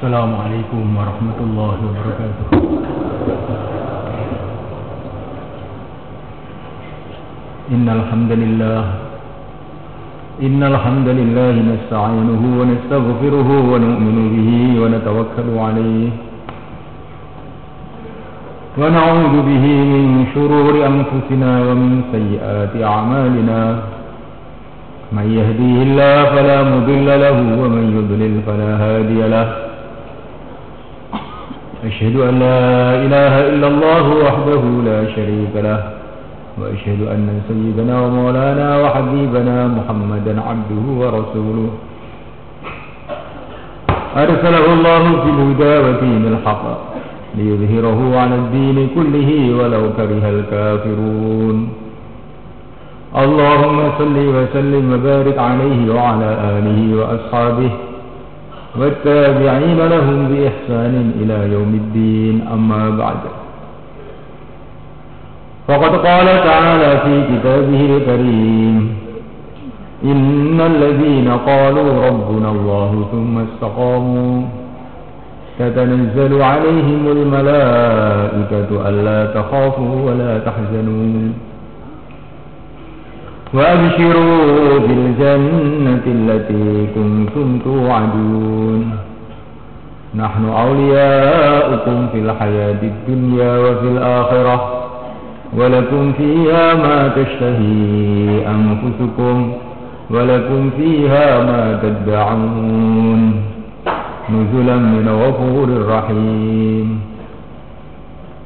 Assalamualaikum warahmatullahi wabarakatuh. Innal hamdalillah nasta'inuhu wa nastaghfiruhu wa nu'minu bihi wa natawakkalu alayhi wa na'udzu bihi min shururi anfusina wa min sayyiati a'malina. من يهديه الله فلا مضل له ومن يضلل فلا هادي له. أشهد أن لا إله إلا الله وحده لا شريك له وأشهد أن سيدنا ومولانا وحبيبنا محمدا عبده ورسوله أرسله الله في الهدى ودين الحق ليظهره على الدين كله ولو كره الكافرون. اللهم صل وسلم وبارك عليه وعلى آله وأصحابه والتابعين لهم بإحسان إلى يوم الدين. أما بعد، فقد قال تعالى في كتابه الكريم: إن الذين قالوا ربنا الله ثم استقاموا تتنزل عليهم الملائكة ألا تخافوا ولا تحزنوا وأبشروا بالجنة التي كنتم توعدون نحن أولياؤكم في الحياة الدنيا وفي الآخرة ولكم فيها ما تشتهي أنفسكم ولكم فيها ما تدعون نزلا من غفور رحيم.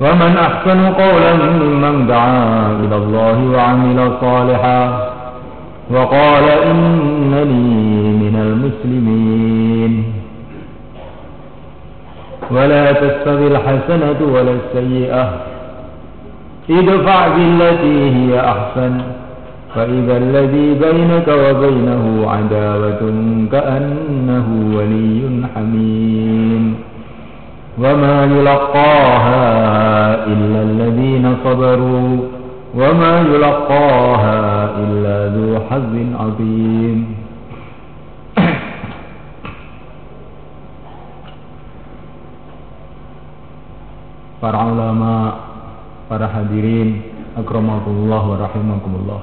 ومن أحسن قولا ممن دعا إلى الله وعمل صالحا وقال إنني من المسلمين. ولا تستوي الحسنة ولا السيئة ادفع بالتي هي أحسن فإذا الذي بينك وبينه عداوة كأنه ولي حميم. وما يلقاها إلا الذين صبروا وما يلقاها إلا ذو حظ عظيم. Para ulama, para hadirin, akramakumullah wa rahimakumullah.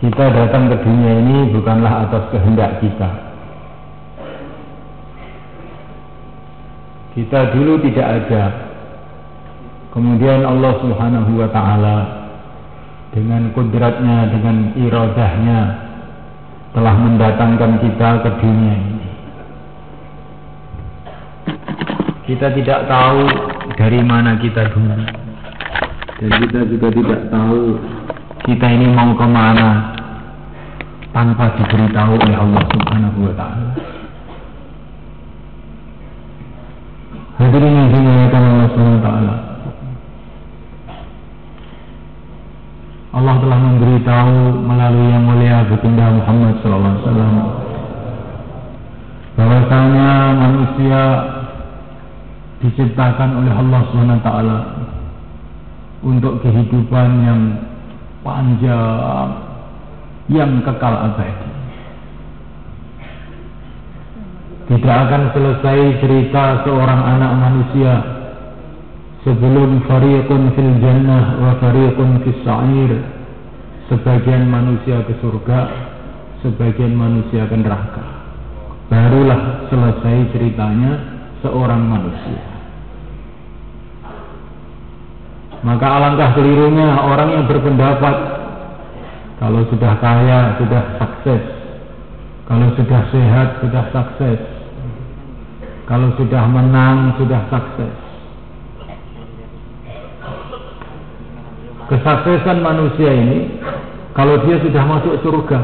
Kita datang ke dunia ini bukanlah atas kehendak kita. Kita dulu tidak ada. Kemudian Allah Subhanahu wa ta'ala dengan kudratnya, dengan iradahnya telah mendatangkan kita ke dunia ini. Kita tidak tahu dari mana kita dulu, dan kita juga tidak tahu kita ini mau kemana tanpa diberitahu oleh Allah Subhanahu wa ta'ala. Hadirin yang dimuliakan Allah Subhanahu wa ta'ala, Allah telah memberitahu melalui yang mulia baginda Muhammad sallallahu alaihi wasallam bahwasanya manusia diciptakan oleh Allah Subhanahu wa ta'ala untuk kehidupan yang panjang, yang kekal abadi. Tidak akan selesai cerita seorang anak manusia sebelum fariqun fil jannah wa fariqun fis sa'ir. Sebagian manusia ke surga, sebagian manusia ke neraka. Barulah selesai ceritanya seorang manusia. Maka alangkah kelirunya orang yang berpendapat kalau sudah kaya sudah sukses, kalau sudah sehat sudah sukses, kalau sudah menang sudah sukses. Kesuksesan manusia ini kalau dia sudah masuk surga,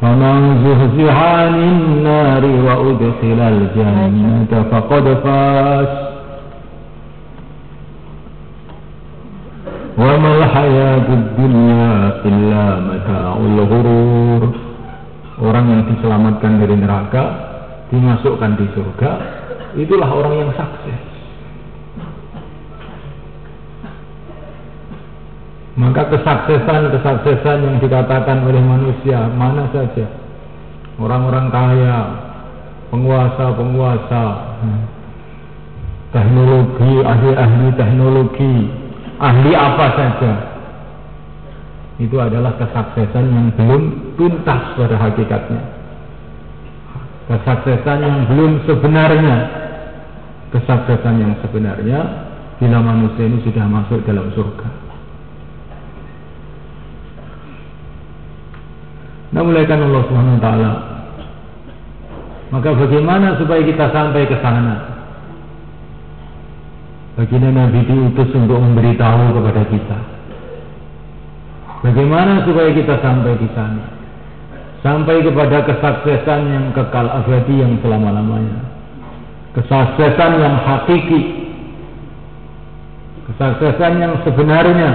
faman zuhziha 'anil nari wa udkhilal jannata faqad faz. Wa mal hayatud dunya illa mata'ul ghurur. Orang yang diselamatkan dari neraka, dimasukkan di surga, itulah orang yang sukses. Maka kesuksesan yang dikatakan oleh manusia mana saja, orang-orang kaya, penguasa, teknologi, ahli teknologi, ahli apa saja, itu adalah kesuksesan yang belum tuntas pada hakikatnya, kesuksesan yang belum sebenarnya. Kesuksesan yang sebenarnya bila manusia ini sudah masuk dalam surga. Nah, mulaikan Allah Subhanahu wa taala. Maka bagaimana supaya kita sampai ke sana? Baginda Nabi diutus untuk memberitahu kepada kita. Bagaimana supaya kita sampai di sana? Sampai kepada kesuksesan yang kekal abadi yang selama-lamanya. Kesuksesan yang hakiki. Kesuksesan yang sebenarnya.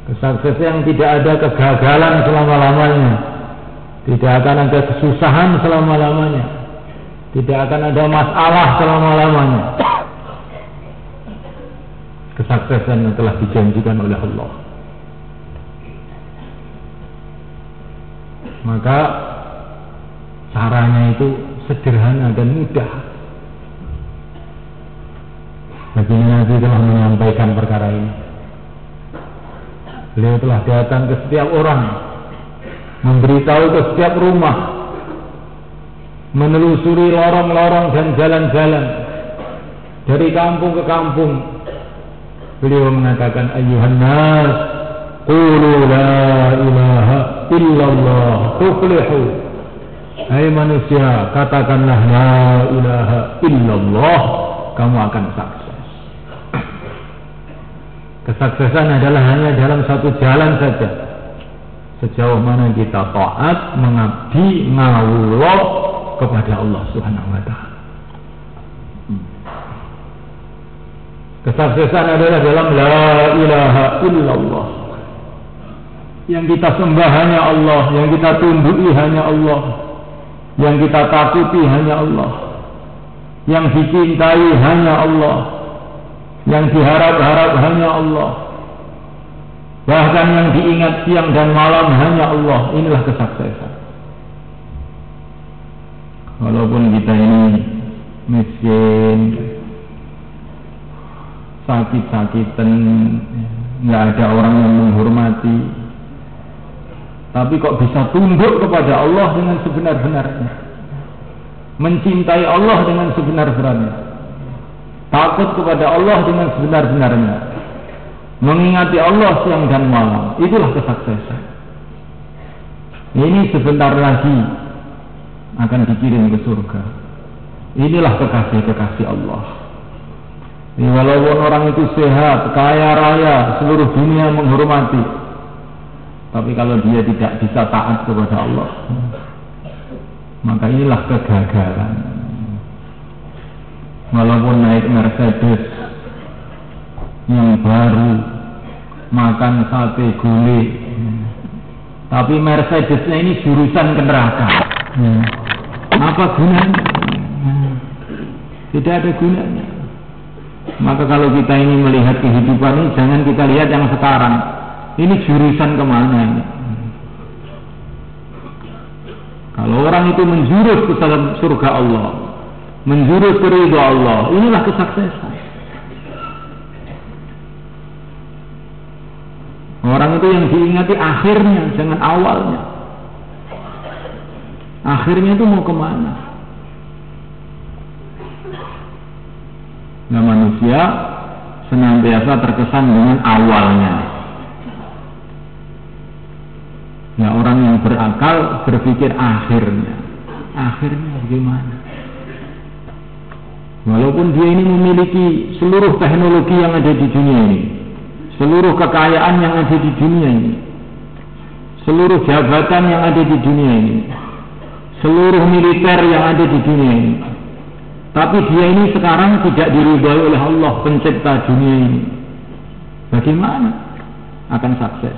Kesuksesan yang tidak ada kegagalan selama-lamanya, tidak akan ada kesusahan selama-lamanya, tidak akan ada masalah selama-lamanya. Kesuksesan yang telah dijanjikan oleh Allah. Maka caranya itu sederhana dan mudah. Baginda Nabi telah menyampaikan perkara ini. Beliau telah datang ke setiap orang, memberitahu ke setiap rumah, menelusuri lorong-lorong dan jalan-jalan, dari kampung ke kampung. Beliau mengatakan, ayyuhan nas, qulu la ilaha illallah tuflihu. Hai manusia, katakanlah la ilaha illallah, kamu akan sukses. Kesuksesan adalah hanya dalam satu jalan saja. Sejauh mana kita taat, mengabdi, ngawula kepada Allah Subhanahu wa taala. Kesuksesan adalah dalam la ilaha illallah. Yang kita sembah hanya Allah, yang kita tunduki hanya Allah, yang kita takuti hanya Allah, yang dicintai hanya Allah, yang diharap-harap hanya Allah, bahkan yang diingat siang dan malam hanya Allah. Inilah kesuksesan. Walaupun kita ini miskin, sakit-sakitan, nggak ada orang yang menghormati, tapi kok bisa tunduk kepada Allah dengan sebenar-benarnya, mencintai Allah dengan sebenar-benarnya, takut kepada Allah dengan sebenar-benarnya, mengingati Allah siang dan malam. Itulah kesuksesan. Ini sebentar lagi akan dikirim ke surga. Inilah kekasih-kekasih Allah. Ini walaupun orang itu sehat, kaya raya, seluruh dunia menghormati, tapi kalau dia tidak bisa taat kepada Allah, maka inilah kegagalan. Walaupun naik Mercedes yang baru, makan sate gulai, tapi Mercedesnya ini jurusan ke neraka. Apa gunanya? Tidak ada gunanya. Maka kalau kita ini melihat kehidupan ini, jangan kita lihat yang sekarang. Ini jurusan kemana ini? Kalau orang itu menjurus ke dalam surga Allah, menjurus ke ridha Allah, inilah kesuksesan. Orang itu yang diingati akhirnya, jangan awalnya. Akhirnya itu mau kemana? Nah, manusia senantiasa terkesan dengan awalnya. Nah, orang yang berakal berpikir akhirnya. Akhirnya bagaimana? Walaupun dia ini memiliki seluruh teknologi yang ada di dunia ini, seluruh kekayaan yang ada di dunia ini, seluruh jabatan yang ada di dunia ini, seluruh militer yang ada di dunia ini, tapi dia ini sekarang tidak diridhai oleh Allah pencipta dunia ini. Bagaimana akan sukses?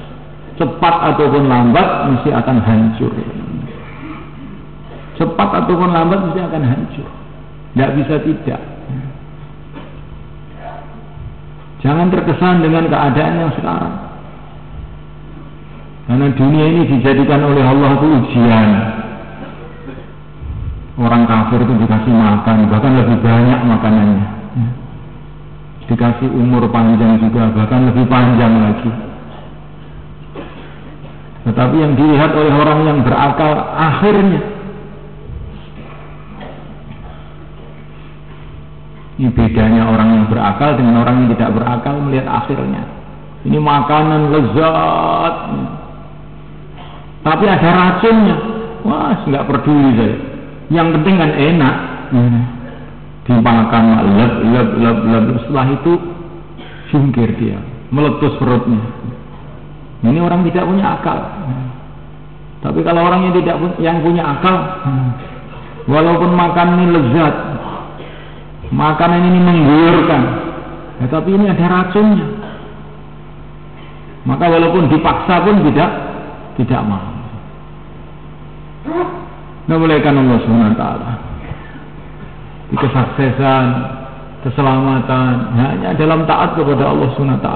Cepat ataupun lambat mesti akan hancur. Cepat ataupun lambat mesti akan hancur. Tidak bisa tidak. Jangan terkesan dengan keadaan yang sekarang. Karena dunia ini dijadikan oleh Allah itu ujian. Orang kafir itu dikasih makan, bahkan lebih banyak makanannya. Dikasih umur panjang juga, bahkan lebih panjang lagi. Tetapi yang dilihat oleh orang yang berakal akhirnya. Ini bedanya orang yang berakal dengan orang yang tidak berakal melihat akhirnya. Ini makanan lezat, tapi ada racunnya. Wah, nggak peduli saya. Yang penting kan enak. Dimakan lep. Setelah itu jungkir dia, meletus perutnya. Ini orang tidak punya akal. Tapi kalau orang yang punya akal, walaupun makan ini lezat, makanan ini mengguyurkan, tapi ini ada racunnya. Maka walaupun dipaksa pun tidak mau. Memuliakan Allah SWT. Di kesuksesan, keselamatan hanya dalam taat kepada Allah SWT.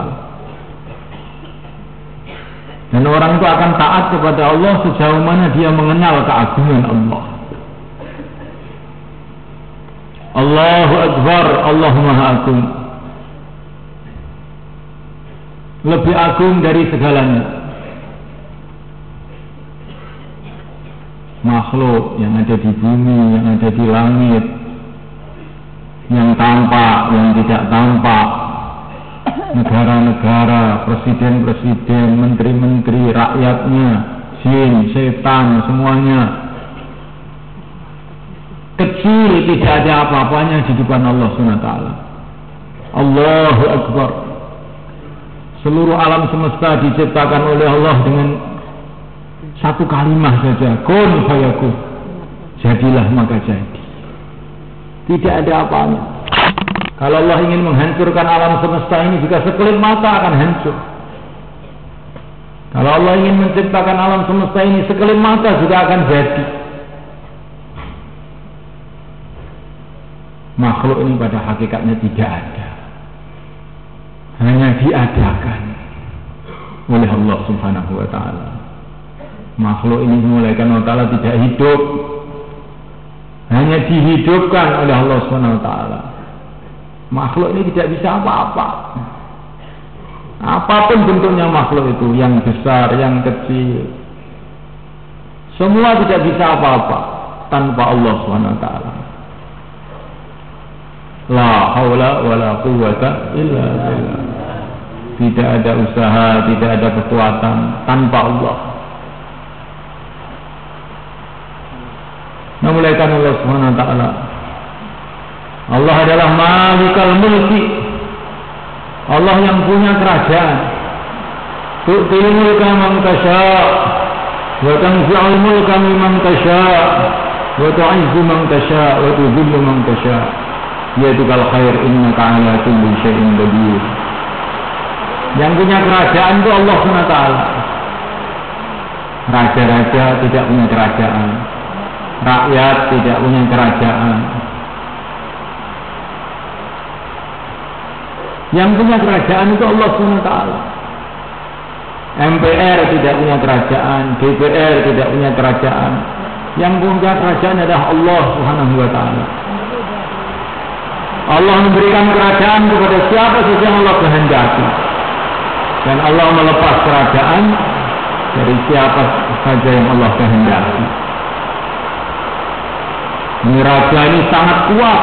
Dan orang itu akan taat kepada Allah sejauh mana dia mengenal keagungan Allah. Allahu Akbar, Allah Maha Agung. Lebih agung dari segalanya. Makhluk yang ada di bumi, yang ada di langit, yang tampak, yang tidak tampak, negara-negara, presiden-presiden, menteri-menteri, rakyatnya, jin, setan, semuanya kecil, tidak ada apa-apanya di depan Allah SWT. Allahu Akbar. Seluruh alam semesta diciptakan oleh Allah dengan satu kalimat saja, kun fayakun, jadilah maka jadi. Tidak ada apanya. Kalau Allah ingin menghancurkan alam semesta ini juga sekelip mata akan hancur. Kalau Allah ingin menciptakan alam semesta ini sekelip mata juga akan jadi. Makhluk ini pada hakikatnya tidak ada, hanya diadakan oleh Allah Subhanahu wa ta'ala. Makhluk ini dimulaikan Allah Ta'ala tidak hidup, hanya dihidupkan oleh Allah Subhanahu wa ta'ala. Makhluk ini tidak bisa apa-apa. Apapun bentuknya makhluk itu, yang besar, yang kecil, semua tidak bisa apa-apa tanpa Allah Subhanahu wa ta'ala. La haula wa la quwwata illa billah. Tidak ada usaha, tidak ada kekuatan tanpa Allah. Memuliakan Allah Subhanahu wa ta'ala. Allah adalah Malikal Mulki. Allah yang punya kerajaan. Tu'til mulka man tasha' wa tanzi'ul mulka mimman tasha' wa tu'izzu man tasha' wa tudhillu man tasha'. Yadukal khair innaka ala kulli syai'in qadir. Yang punya kerajaan itu Allah SWT. Raja-raja tidak punya kerajaan, rakyat tidak punya kerajaan. Yang punya kerajaan itu Allah SWT. MPR tidak punya kerajaan, DPR tidak punya kerajaan. Yang punya kerajaan adalah Allah Subhanahu wa ta'ala. Allah memberikan kerajaan kepada siapa saja yang Allah kehendaki, dan Allah melepas kerajaan dari siapa saja yang Allah kehendaki. Ini raja ini sangat kuat.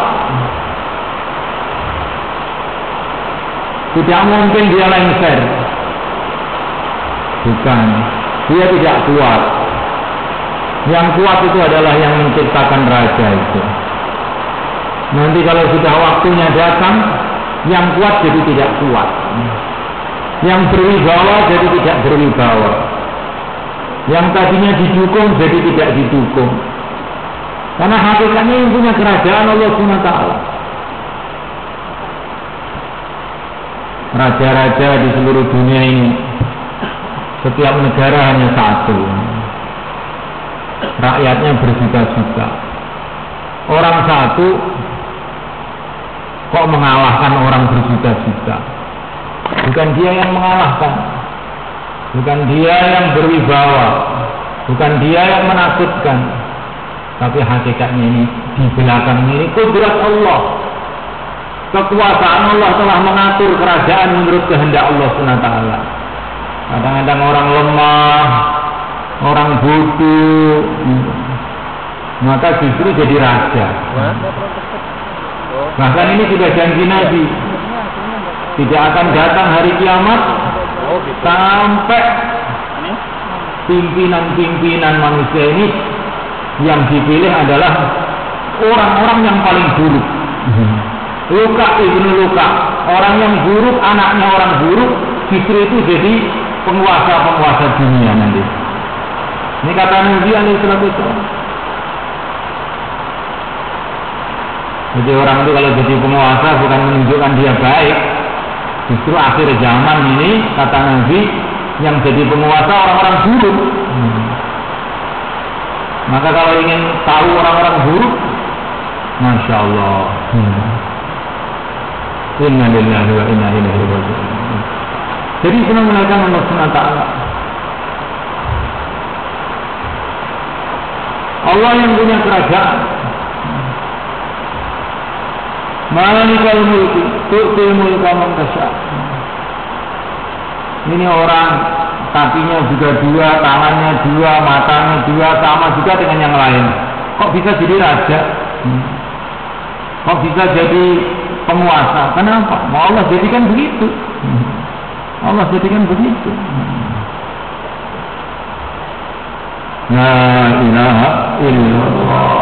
Tidak mungkin dia lengser. Bukan, dia tidak kuat. Yang kuat itu adalah yang menciptakan raja itu. Nanti kalau sudah waktunya datang, yang kuat jadi tidak kuat, yang berwibawa jadi tidak berwibawa, yang tadinya didukung jadi tidak didukung. Karena hakikatnya yang punya kerajaan Allah SWT. Raja-raja di seluruh dunia ini, setiap negara hanya satu, rakyatnya berjuta-juta. Orang satu kok mengalahkan orang berjuta-juta? bukan dia yang mengalahkan, bukan dia yang berwibawa, bukan dia yang menakutkan, tapi hakikatnya ini di belakang ini kudrat Allah, kekuasaan Allah telah mengatur kerajaan menurut kehendak Allah SWT. Kadang-kadang orang lemah, orang bodoh, maka justru jadi raja. Bahkan ini sudah janji Nabi, tidak akan datang hari kiamat sampai pimpinan-pimpinan manusia ini yang dipilih adalah orang-orang yang paling buruk. Luka ibnu Luka, orang yang buruk, anaknya orang buruk, justru itu jadi penguasa-penguasa dunia nanti. Ini kata Nabi SAW. Jadi orang itu kalau jadi penguasa bukan menunjukkan dia baik, justru akhir zaman ini kata Nabi yang jadi penguasa orang-orang buruk. Maka kalau ingin tahu orang-orang buruk, Masya Allah, Inna lillahi wa inna ilaihi raji'un. Jadi senang melakukan Allah SWT. Allah yang punya kerajaan. Malikal mulki tu'til mulka man tasha. Ini orang kakinya juga dua, tangannya dua, matanya dua, sama juga dengan yang lain. Kok bisa jadi raja? Kok bisa jadi penguasa? Kenapa? Mau Allah jadikan begitu. Allah jadikan begitu. La ilaha illallah.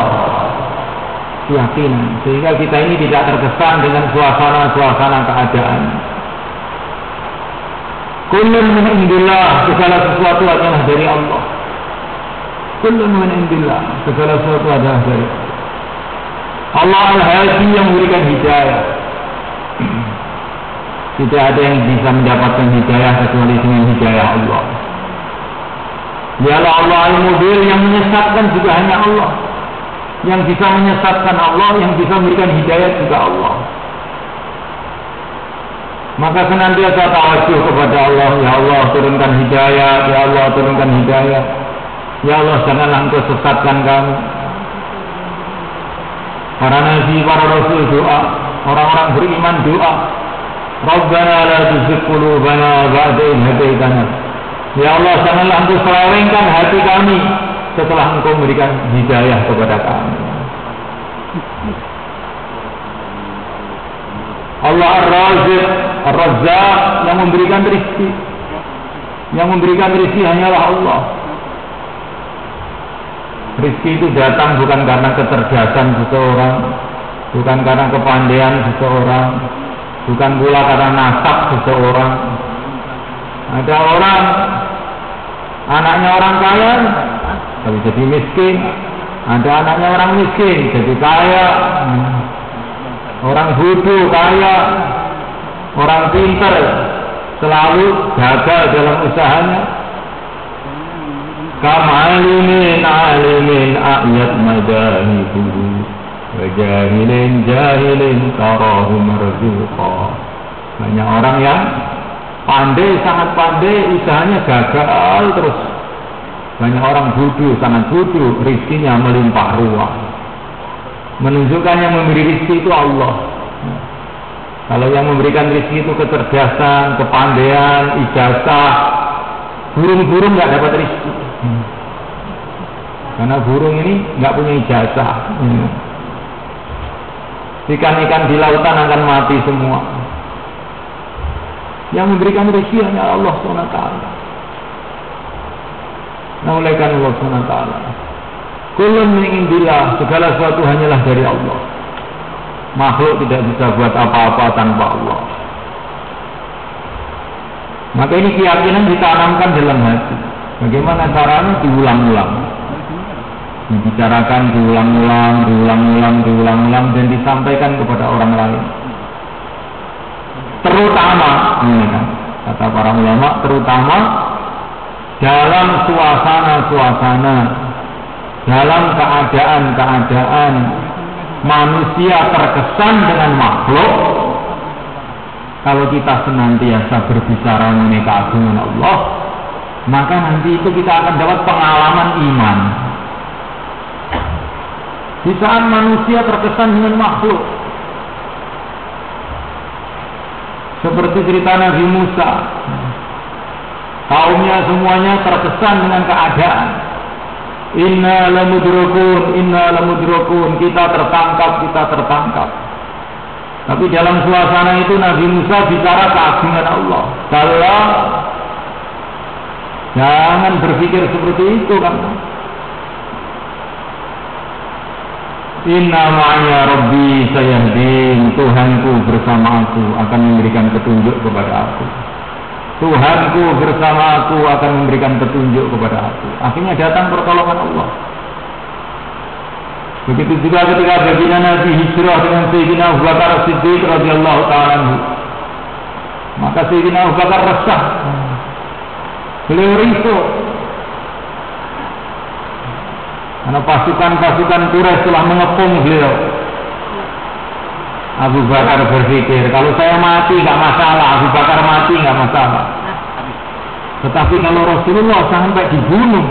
Keyakinan, sehingga kita ini tidak terkesan dengan suasana-suasana keadaan. Kullun min indillah, segala sesuatu adalah dari Allah. Kullun min indillah, segala sesuatu adalah dari Allah. Al-Hadi yang memberikan hidayah. Tidak ada yang bisa mendapatkan hidayah kecuali dengan hidayah Allah. Dialah Allah Al-Mubin, yang menyesatkan juga hanya Allah. Yang bisa menyesatkan Allah, yang bisa memberikan hidayah juga Allah. Maka senantiasa tawajuh kepada Allah. Ya Allah turunkan hidayah, ya Allah turunkan hidayah, ya Allah janganlah Engkau sesatkan kami. Para nabi, para rasul doa, orang-orang beriman doa, Rabbana la tuzigh qulubana ba'da idh hadaitana. Ya Allah janganlah Engkau selewengkan hati kami setelah Engkau memberikan hidayah kepada kami. Allah Ar-Raziq, Ar-Razzaq, yang memberikan rezeki. Yang memberikan rezeki hanyalah Allah. Rezeki itu datang bukan karena kecerdasan seseorang, bukan karena kepandaian seseorang, bukan pula karena nasab seseorang. Ada orang, anaknya orang kaya tapi jadi miskin, ada anaknya orang miskin jadi kaya, orang bodoh kaya, orang pintar selalu gagal dalam usahanya. Kamalimin alimin ayat madahibu wa jahilin tarahu marzuqa. Banyak orang yang pandai, sangat pandai, usahanya gagal terus. Banyak orang bodoh, sangat bodoh, rizkinya melimpah ruah. Menunjukkan yang memberi rizki itu Allah. Kalau yang memberikan rizki itu kecerdasan, kepandaian, ijazah, burung-burung nggak dapat rizki. Karena burung ini nggak punya ijazah. Ikan-ikan di lautan akan mati semua. Yang memberikan rizki hanya Allah SWT. Nah, oleh karena Allah SWT, kullun min indillah, segala sesuatu hanyalah dari Allah. Makhluk tidak bisa buat apa-apa tanpa Allah. Maka ini keyakinan ditanamkan dalam hati. Bagaimana caranya? Diulang-ulang, dibicarakan, diulang-ulang, dan disampaikan kepada orang lain. Terutama, kata para ulama, terutama dalam suasana-suasana, dalam keadaan-keadaan manusia terkesan dengan makhluk, kalau kita senantiasa berbicara mengenai keagungan Allah, maka nanti itu kita akan dapat pengalaman iman. Di saat manusia terkesan dengan makhluk, seperti cerita Nabi Musa, kaumnya semuanya terkesan dengan keadaan. Inna lamudrakun, kita tertangkap. Tapi dalam suasana itu Nabi Musa bicara keagungan Allah. Kalau jangan berpikir seperti itu kan. Inna ma'aya Rabbi sayahdin, Tuhanku bersama aku akan memberikan petunjuk kepada aku. Tuhanku bersama aku akan memberikan petunjuk kepada aku. Akhirnya datang pertolongan Allah. Begitu juga ketika baginda Nabi hijrah dengan Sayyidina Abu Bakar Siddiq radhiyallahu ta'ala anhu. Maka Sayyidina Abu Bakar resah. Beliau risau. Karena pasukan-pasukan Quraisy telah mengepung beliau. Abu Bakar berpikir, kalau saya mati nggak masalah, Abu Bakar mati nggak masalah. Tetapi kalau Rasulullah sampai dibunuh,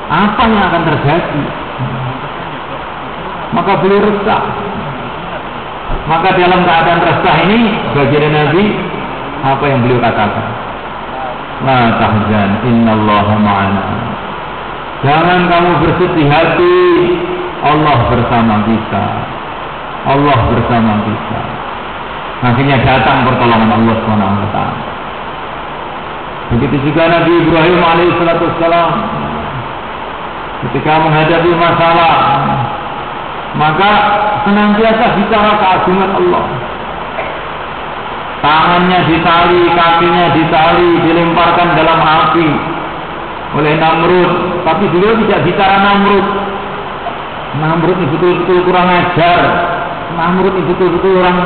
apa yang akan terjadi? Maka beliau resah. Maka dalam keadaan resah ini, baginda Nabi, apa yang beliau katakan? La tahzan, innallaha ma'ana. Jangan kamu bersedih hati, Allah bersama kita. Allah bersama kita. Akhirnya datang pertolongan Allah SWT. Begitu juga Nabi Ibrahim alaihissalam ketika menghadapi masalah, maka senantiasa bicara keagungan Allah. Tangannya ditali, kakinya ditali, dilemparkan dalam api oleh Namrud. Tapi beliau tidak bicara Namrud. Namrud itu betul-betul kurang ajar. Namrud itu betul-betul orang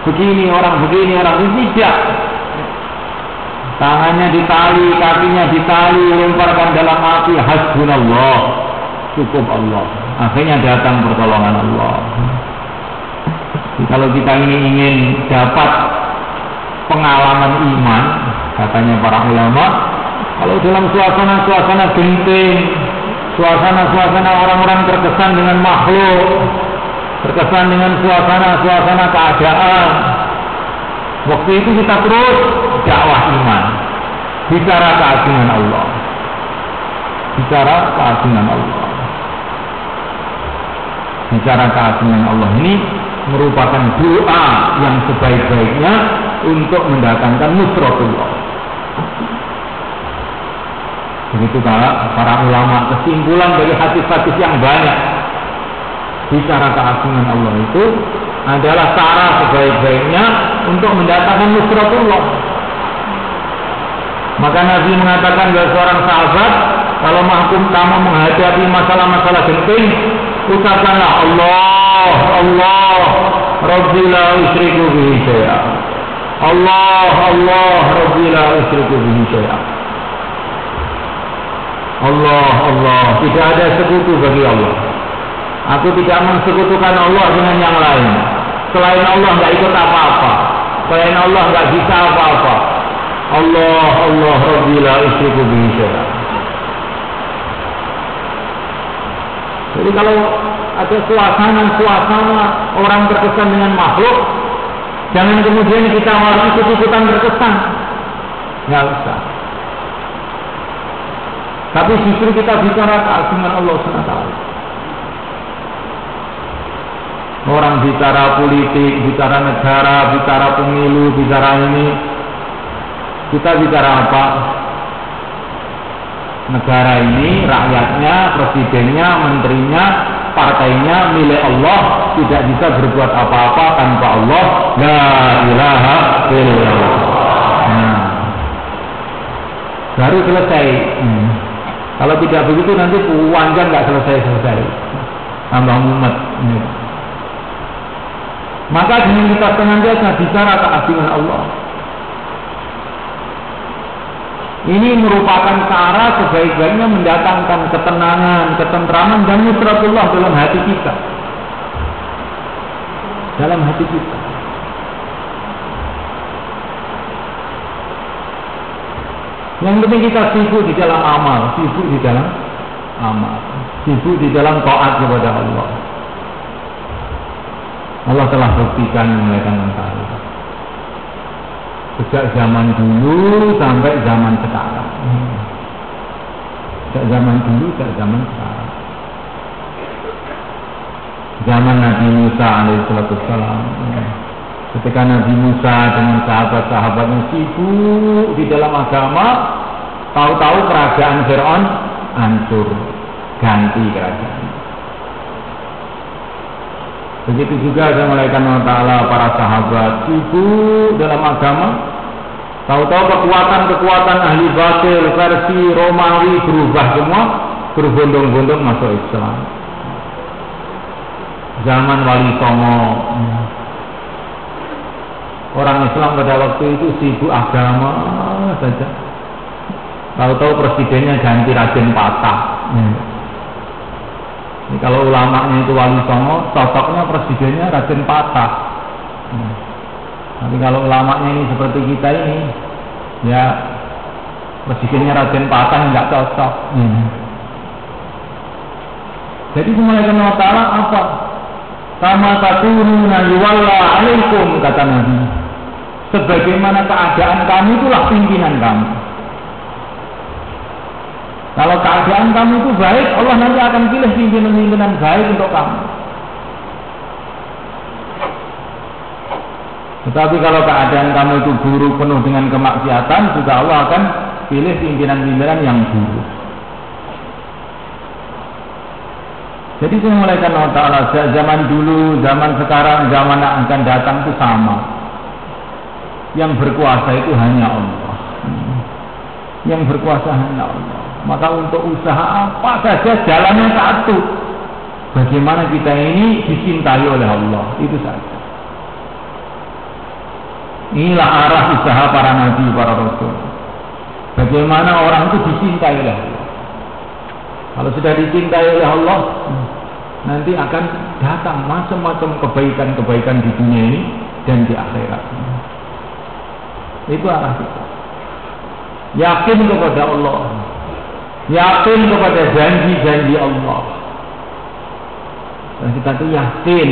begini, orang ini tidak. Tangannya ditali, kakinya ditali, lemparkan dalam api. Hasbunallah, cukup Allah. Akhirnya datang pertolongan Allah. Kalau kita ini ingin dapat pengalaman iman, katanya para ulama, kalau dalam suasana-suasana genting, suasana-suasana orang-orang terkesan dengan makhluk, terkesan dengan suasana-suasana keadaan, waktu itu kita terus dakwah iman, bicara keagungan Allah, bicara keagungan Allah. Bicara keagungan Allah ini merupakan doa yang sebaik-baiknya untuk mendatangkan nusratullah. Begitu para ulama, kesimpulan dari hadis-hadis yang banyak, bicara keagungan Allah itu adalah cara sebaik-baiknya untuk mendatangkan nusratullah. Maka Nabi mengatakan kepada seorang sahabat, kalau kamu menghadapi masalah-masalah genting, ucapkanlah Allah, Allah, Rabbi la usyriku bihi syai'a. Allah, Allah, Rabbi la usyriku bihi syai'a. Allah, Allah, tidak ada sekutu bagi Allah. Aku tidak mensekutukan Allah dengan yang lain. Selain Allah nggak ikut apa-apa. Selain Allah nggak bisa apa-apa. Allah, Allah, Rabbi la usyriku bihi syai'a. Jadi kalau ada suasana orang terkesan dengan makhluk, jangan kemudian kita malah ikut-ikutan terkesan. Nggak usah. Tapi justru kita bicara keagungan Allah SWT. Orang bicara politik, bicara negara, bicara pemilu, bicara ini. Kita bicara apa? Negara ini, rakyatnya, presidennya, menterinya, partainya milik Allah, tidak bisa berbuat apa-apa tanpa Allah. La ilaha illallah. Baru selesai. Kalau tidak begitu nanti panjang nggak selesai. Tambah mumet. Maka dengan kita senantiasa bicara keagungan Allah. Ini merupakan cara sebaik-baiknya mendatangkan ketenangan, ketentraman dan nusratullah dalam hati kita. Dalam hati kita. Yang penting kita sibuk di dalam amal, sibuk di dalam amal, sibuk di dalam taat kepada Allah. Allah telah buktikan mereka mentari. Sejak zaman dulu sampai zaman sekarang. Sejak zaman dulu, sejak zaman sekarang. Zaman Nabi Musa alaihissalam. Ketika Nabi Musa dengan sahabat-sahabatnya sibuk di dalam agama, tahu-tahu kerajaan Fir'aun hancur, ganti kerajaan. Begitu juga dengan malaikat Allah, para sahabat sibuk dalam agama, tahu-tahu kekuatan-kekuatan ahli batil versi Romawi berubah semua, berbondong-bondong masuk Islam. Zaman Wali Songo, orang Islam pada waktu itu sibuk agama saja. Tahu-tahu presidennya ganti Raden Patah. Ini kalau ulamanya itu Wali Songo, cocoknya presidennya Raden Patah. Tapi kalau ulamanya ini seperti kita ini, ya presidennya Raden Patah nggak cocok. Jadi malaikat Allah Ta'ala apa? Sama takununa yuwalla alaikum, kata Nabi. Sebagaimana keadaan kamu itulah pimpinan kamu. Kalau keadaan kamu itu baik, Allah nanti akan pilih pimpinan-pimpinan baik untuk kamu. Tetapi kalau keadaan kamu itu buruk, penuh dengan kemaksiatan, juga Allah akan pilih pimpinan-pimpinan yang buruk. Jadi itu malaikat Allah Ta'ala, zaman dulu, zaman sekarang, zaman yang akan datang itu sama. Yang berkuasa itu hanya Allah. Yang berkuasa hanya Allah. Maka untuk usaha apa saja jalannya satu. Bagaimana kita ini dicintai oleh Allah, itu saja. Inilah arah usaha para nabi, para rasul. Bagaimana orang itu dicintai oleh Allah. Kalau sudah dicintai oleh Allah, nanti akan datang macam-macam kebaikan-kebaikan di dunia ini dan di akhirat. Itu arah kita. Yakin kepada Allah, yakin kepada janji-janji Allah. Dan kita itu yakin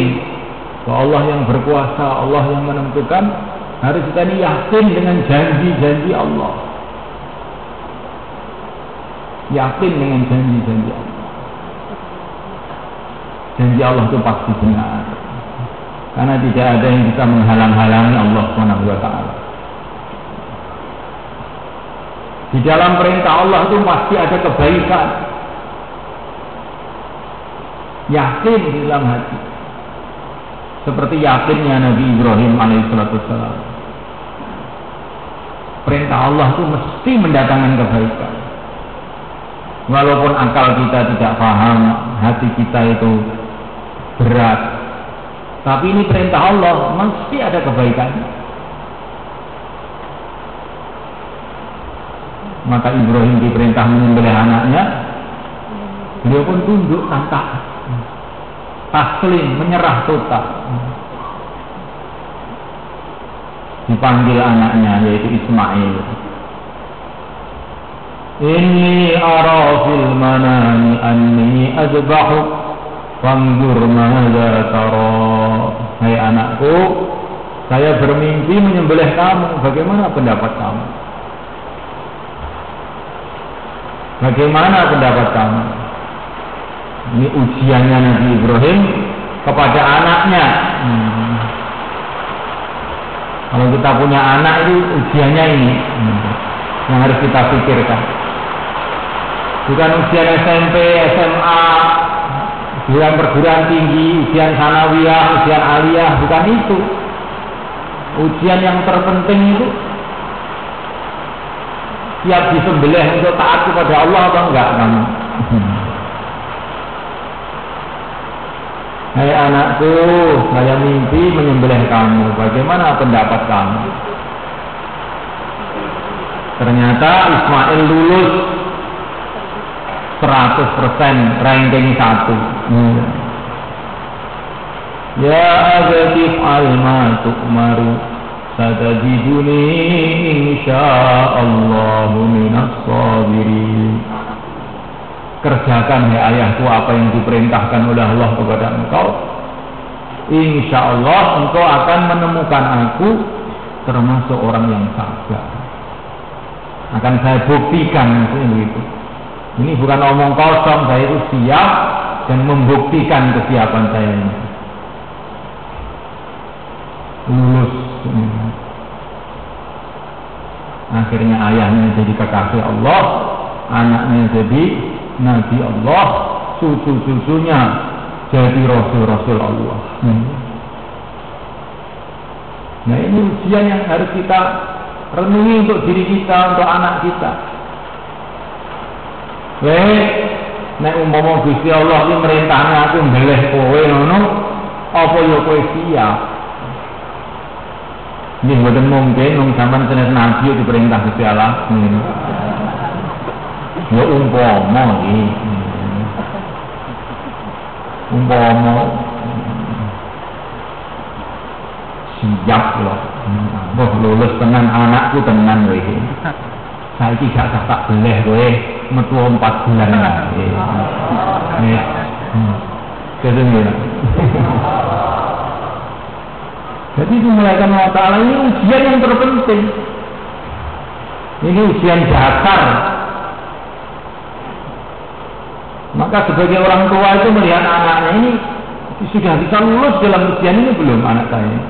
bahwa Allah yang berkuasa, Allah yang menentukan. Harus kita ini yakin dengan janji-janji Allah. Yakin dengan janji-janji Allah. Janji Allah itu pasti benar. Karena tidak ada yang bisa menghalang-halangi Allah SWT. Di dalam perintah Allah itu pasti ada kebaikan. Yakin di dalam hati. Seperti yakinnya Nabi Ibrahim alaihissalam. Perintah Allah itu mesti mendatangkan kebaikan. Walaupun akal kita tidak paham, hati kita itu berat, tapi ini perintah Allah, mesti ada kebaikannya. Maka Ibrahim diperintah menyembelih anaknya, beliau pun tunduk tanpa taslim, menyerah total. Dipanggil anaknya yaitu Ismail. Inni ara fil manami anni azbahuk fanzur madza tara. Hai anakku, saya bermimpi menyembelih kamu, bagaimana pendapat kamu? Bagaimana pendapat kamu? Ini ujiannya Nabi Ibrahim kepada anaknya. Kalau kita punya anak itu ujiannya ini yang harus kita pikirkan. Bukan ujian SMP, SMA, ujian perguruan tinggi, ujian sanawiyah, ujian aliyah, bukan itu. Ujian yang terpenting itu siap disembelih untuk taat kepada Allah atau enggak kamu? Hai anakku, saya mimpi menyembelih kamu. Bagaimana pendapat kamu? Ternyata Ismail lulus 100%, ranking 1. Ya abadi fa'al ma tu'maru satajiduni insyaallahu minas sabirin. Kerjakan hai ayahku apa yang diperintahkan oleh Allah kepada engkau. Insyaallah engkau akan menemukan aku termasuk orang yang sabar. Akan saya buktikan itu. Ini bukan omong kosong, saya itu siap dan membuktikan kesiapan saya ini. Lulus. Akhirnya ayahnya jadi kekasih Allah, anaknya jadi Nabi Allah, cucu-cucunya jadi Rasul-Rasul Allah. Nah ini ujian yang harus kita renungi untuk diri kita, untuk anak kita. Nek umpama Gusti Allah iki merintahne aku mbeleh kowe ngono, apa ya kowe siap? Nggih mboten mungkin wong sampean senes nabi diperintah Gusti Allah. Ya umpama iki. Umpama siap loh. Mbah lulus tenan anakku tenan kowe iki. Saiki gak tak beleh kowe metu 4 bulan. Kedengaran. Jadi dimulaikan Allah Ta'ala ini ujian yang terpenting. Ini ujian dasar. Maka sebagai orang tua itu melihat anaknya ini sudah bisa lulus dalam ujian ini belum anak saya.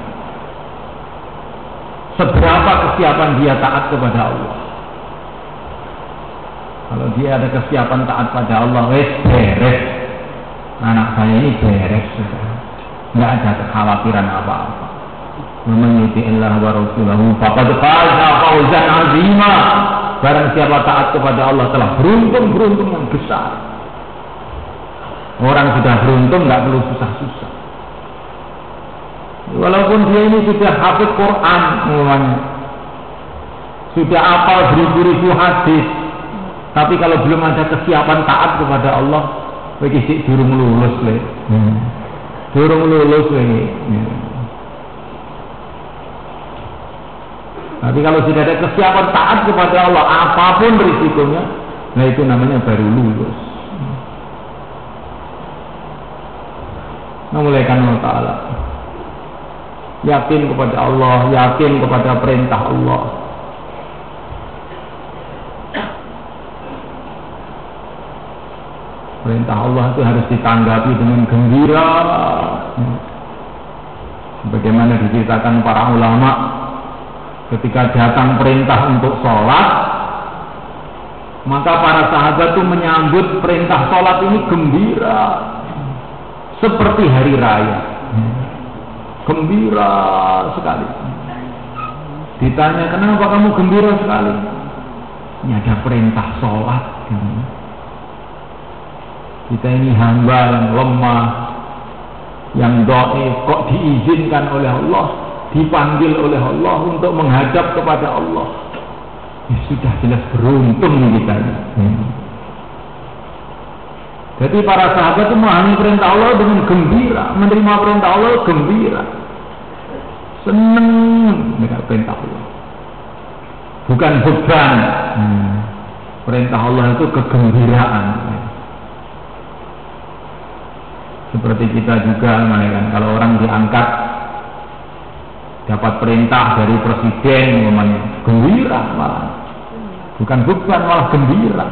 Seberapa kesiapan dia taat kepada Allah. Kalau dia ada kesiapan taat pada Allah, beres. Anak saya ini beres. Nggak ada kekhawatiran apa-apa. Man yuti'illah wa rasulahu faqad faza fawzan 'azima. Barang siapa taat kepada Allah telah beruntung yang besar. Orang sudah beruntung nggak perlu susah-susah. Walaupun dia ini sudah hafid Quran, sudah hafal beribu-ribu hadis, tapi kalau belum ada kesiapan taat kepada Allah, begitu durung lulus le. Durung lulus ini. Tapi kalau sudah ada kesiapan taat kepada Allah, apapun risikonya, nah itu namanya baru lulus. Memulaikan Allah Ta'ala. Yakin kepada Allah, yakin kepada perintah Allah. Perintah Allah itu harus ditanggapi dengan gembira. Sebagaimana diceritakan para ulama, ketika datang perintah untuk sholat, maka para sahabat itu menyambut perintah sholat ini gembira, seperti hari raya. Gembira sekali. Ditanya, kenapa kamu gembira sekali? Ini ada perintah sholat. Kita ini hamba yang lemah, yang dhaif, kok diizinkan oleh Allah, dipanggil oleh Allah untuk menghadap kepada Allah. Ya sudah jelas beruntung kita. Jadi para sahabat itu memahami perintah Allah dengan gembira, menerima perintah Allah gembira, senang dengan perintah Allah, bukan beban. Perintah Allah itu kegembiraan. Seperti kita juga, kalau orang diangkat dapat perintah dari presiden, namanya gembira malah, bukan beban, malah gembira.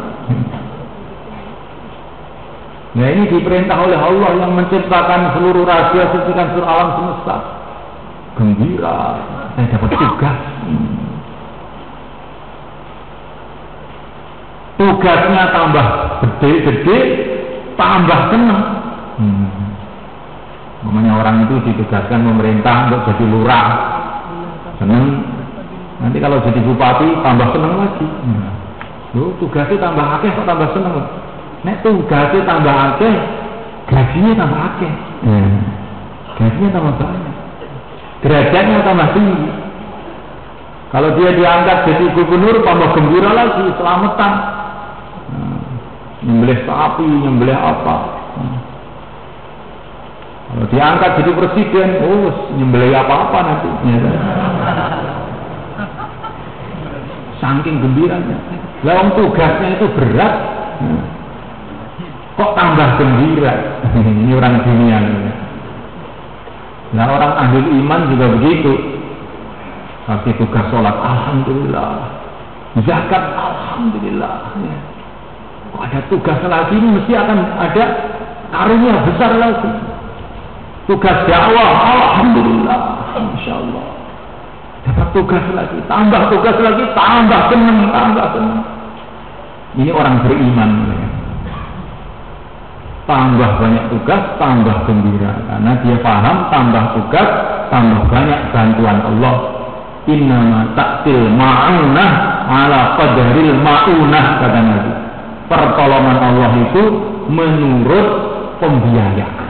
Nah ini diperintah oleh Allah yang menciptakan seluruh rahasia, menciptakan seluruh alam semesta. Gembira, saya dapat tugas. Tugasnya tambah gede-gede, tambah senang. Namanya orang itu ditugaskan pemerintah untuk jadi lurah, senang. Nanti kalau jadi bupati tambah senang lagi. Tugasnya tambah akeh kok tambah senang. Nek tugasnya tambah akeh, gajinya tambah akeh. Gajinya tambah banyak, derajatnya tambah tinggi. Kalau dia diangkat jadi gubernur, tambah gembira lagi, selamatan. Nyembelih sapi, nyembelih apa. Kalau diangkat jadi presiden, nyembelih apa-apa nanti. saking gembiranya. Lah tugasnya itu berat, kok tambah gembira. Ini orang dunia. Nah orang ahli iman juga begitu. Kasih tugas sholat, alhamdulillah. Zakat, alhamdulillah. Kok ada tugas lagi, mesti akan ada karunia besar lagi. Tugas dakwah, alhamdulillah, insyaallah. Dapat tugas lagi, tambah senang. Ini orang beriman. Tambah banyak tugas, tambah gembira. Karena dia paham, tambah tugas, tambah banyak bantuan Allah. Innama ta'til ma'unah ala qadaril ma'unah, kata Nabi. Pertolongan Allah itu menurut pembiayaan.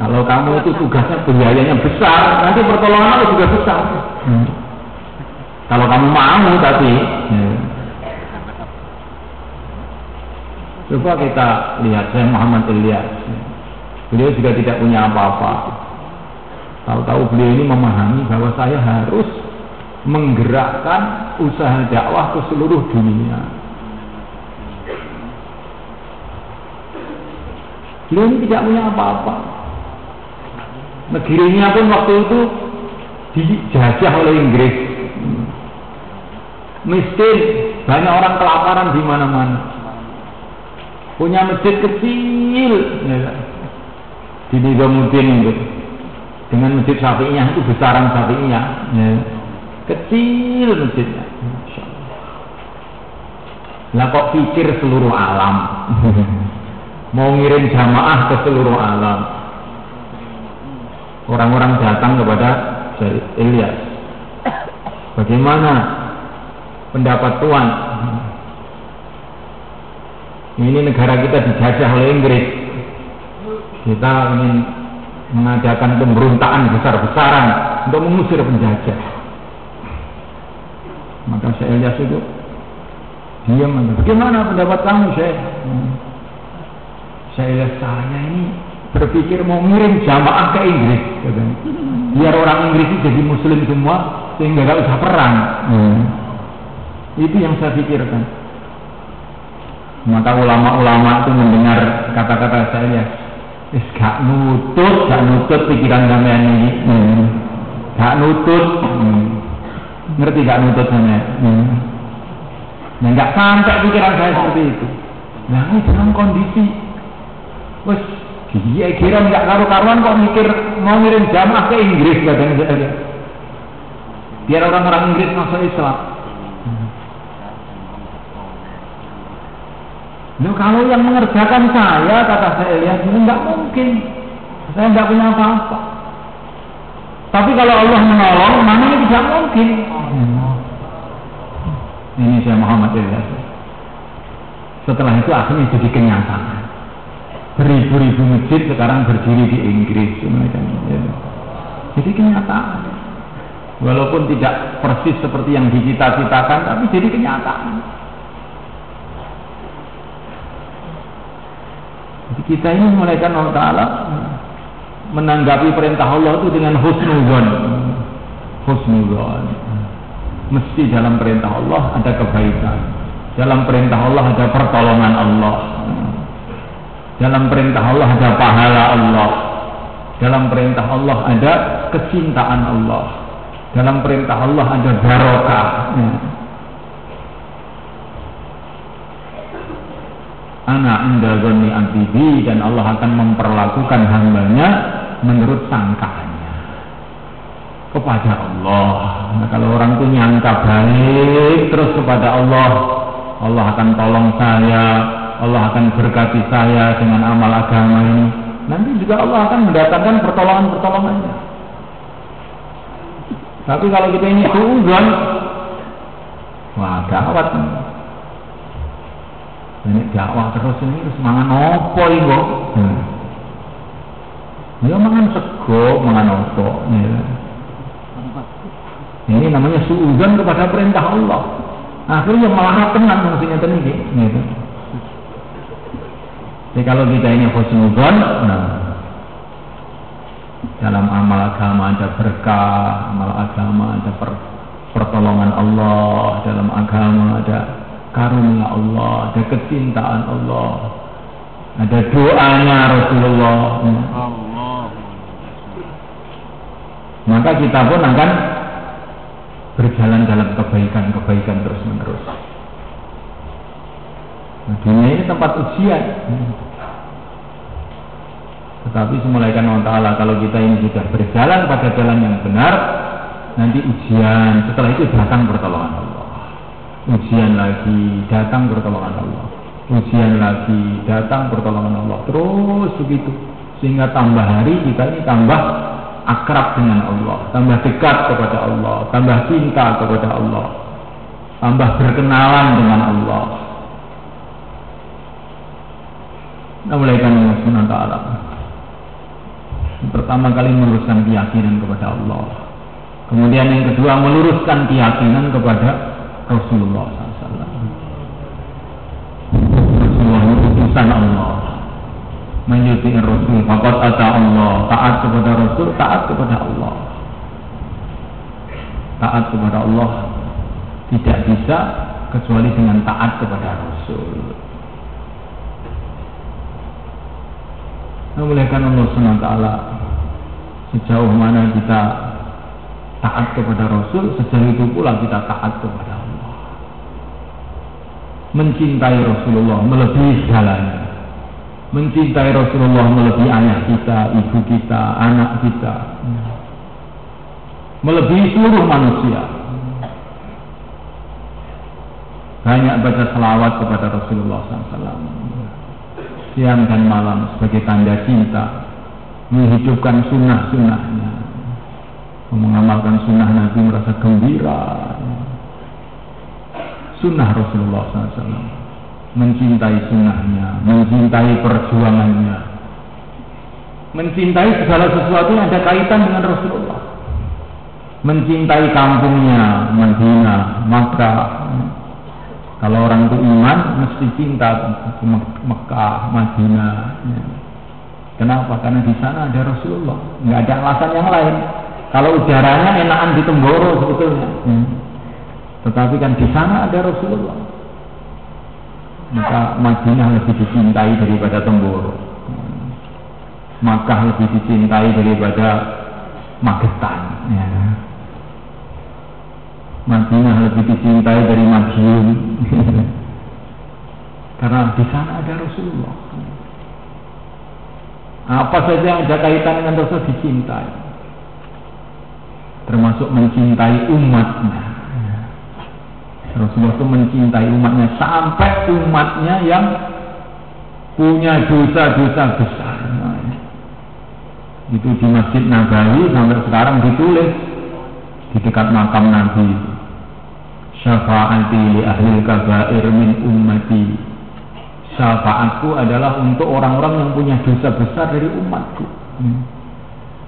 Kalau kamu itu tugasnya biayanya besar, nanti pertolongan Allah juga besar. Kalau kamu mau tapi coba kita lihat Syekh Muhammad Ilyas. Beliau juga tidak punya apa-apa. Tahu-tahu beliau ini memahami bahwa saya harus menggerakkan usaha dakwah ke seluruh dunia. Beliau ini tidak punya apa-apa. Negerinya pun waktu itu dijajah oleh Inggris. Miskin, banyak orang kelaparan di mana-mana. Punya masjid kecil, ya. Di Nizamuddin itu. Dengan masjid Syafi'iyah itu besaran Syafi'iyah, ya. Kecil masjidnya. Lah kok pikir seluruh alam. Mau ngirim jamaah ke seluruh alam. Orang-orang datang kepada Ilyas. Bagaimana pendapat Tuan? Ini negara kita dijajah oleh Inggris. Kita ingin mengadakan pemberontakan besar-besaran untuk mengusir penjajah. Maka Syekh Ilyas itu diam. Bagaimana pendapat kamu, Syekh? Saya ini berpikir mau ngirim jamaah ke Inggris, biar orang Inggris itu jadi Muslim semua sehingga nggak usah perang. Itu yang saya pikirkan. Maka ulama-ulama itu mendengar kata-kata saya, gak nutut pikiran kalian ini, gak nutut, ngerti gak nutut sampean? Nah, nggak sampai pikiran saya seperti itu. Nah, ini dalam kondisi wes dia kira nggak karu-karuan kok mikir mau ngirim jamaah ke Inggris katanya saja. Biar orang-orang Inggris masuk Islam. Nah, kalau yang mengerjakan saya, kata saya, ya nggak mungkin. Saya nggak punya apa-apa. Tapi kalau Allah menolong, mana ini tidak mungkin. Ini saya Muhammad Ilyas. Setelah itu akhirnya jadi kenyataan. Beribu-ribu masjid sekarang berdiri di Inggris. Jadi kenyataan. Walaupun tidak persis seperti yang dicita-citakan, tapi jadi kenyataan. Jadi kita ini mulaikan Allah Ta'ala menanggapi perintah Allah itu dengan husnuzon. Husnuzon. Mesti dalam perintah Allah ada kebaikan. Dalam perintah Allah ada pertolongan Allah. Dalam perintah Allah ada pahala Allah. Dalam perintah Allah ada kecintaan Allah. Dalam perintah Allah ada barokah. Ana inda dzanni abdi, dan Allah akan memperlakukan hambanya menurut sangkaannya kepada Allah. Nah, kalau orang itu nyangka baik terus kepada Allah, Allah akan tolong saya, Allah akan berkati saya dengan amal agama ini. Nanti juga Allah akan mendatangkan pertolongan-pertolongannya. Tapi kalau kita ini suudzon, wah gawat. Ini dakwah terus ini terus mangan opo iki kok. Ya mangan sego, mangan opo. Ini namanya suudzon kepada perintah Allah. Akhirnya malah tenan maksudnya tadi gitu. Jadi kalau kita ini husnudzon, nah, dalam amal agama ada berkah, amal agama ada pertolongan Allah dalam agama, ada karunia Allah, ada kecintaan Allah, ada doanya Rasulullah. Maka kita pun akan berjalan dalam kebaikan terus menerus. Nah, dunia ini tempat ujian. Tetapi semulaikan Allah Ta'ala, kalau kita ini sudah berjalan pada jalan yang benar, nanti ujian, setelah itu datang pertolongan Allah. Ujian lagi, datang pertolongan Allah. Ujian lagi, datang pertolongan Allah. Terus begitu, sehingga tambah hari kita ini tambah akrab dengan Allah, tambah dekat kepada Allah, tambah cinta kepada Allah, tambah berkenalan dengan Allah. Semulaikan Allah Subhanahu wa Ta'ala. Pertama kali meluruskan keyakinan kepada Allah, kemudian yang kedua meluruskan keyakinan kepada Rasulullah SAW. Rasulullah itu utusan Allah. Menyuti Rasul, faqad ata Allah. Taat kepada Rasul, taat kepada Allah. Taat kepada Allah tidak bisa kecuali dengan taat kepada Rasul. Memuliakan Allah SWT, sejauh mana kita taat kepada Rasul, sejauh itu pula kita taat kepada Allah. Mencintai Rasulullah melebihi segalanya. Mencintai Rasulullah melebihi ayah kita, ibu kita, anak kita, melebihi seluruh manusia. Banyak baca selawat kepada Rasulullah SAW siang dan malam sebagai tanda cinta, menghidupkan sunnah-sunnahnya, mengamalkan sunnah Nabi, merasa gembira. Sunnah Rasulullah SAW, mencintai sunnahnya, mencintai perjuangannya, mencintai segala sesuatu yang ada kaitan dengan Rasulullah, mencintai kampungnya, Madinah, Makkah. Kalau orang itu iman, mesti cinta ke Mekah, Madinah. Kenapa? Karena di sana ada Rasulullah. Nggak ada alasan yang lain. Kalau udaranya enakan di Temboro sebetulnya, tetapi kan di sana ada Rasulullah. Maka Madinah lebih dicintai daripada Temboro. Makkah lebih dicintai daripada Magetan. Ya. Madinah lebih dicintai dari Madiun. Karena di sana ada Rasulullah. Apa saja yang ada kaitan dengan Rasul dicintai, termasuk mencintai umatnya. Rasulullah itu mencintai umatnya sampai umatnya yang punya dosa-dosa besar. Itu di Masjid Nabawi sampai sekarang ditulis di dekat makam Nabi. Syafaati li ahli kabair min ummati. Syafaatku adalah untuk orang-orang yang punya dosa besar dari umatku.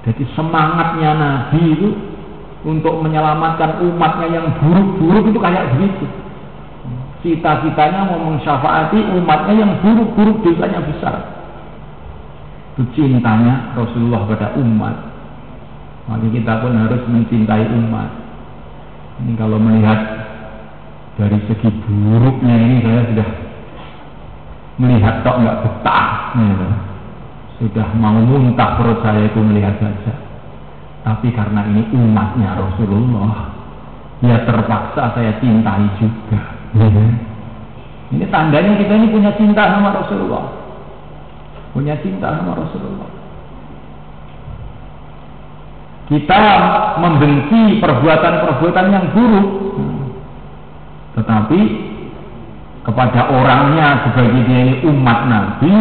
Jadi semangatnya Nabi itu untuk menyelamatkan umatnya yang buruk-buruk itu kayak begitu. Cita-citanya mau mensyafaati umatnya yang buruk-buruk dosanya besar. Itu cintanya Rasulullah pada umat. Maka kita pun harus mencintai umat. Ini kalau melihat dari segi buruknya ini, saya sudah melihat tok nggak betah, sudah mau muntah perut saya itu melihat saja. Tapi karena ini umatnya Rasulullah, ya terpaksa saya cintai juga. Ini tandanya kita ini punya cinta sama Rasulullah, punya cinta sama Rasulullah. Kita membenci perbuatan-perbuatan yang buruk, tetapi kepada orangnya sebagai dia ini umat Nabi,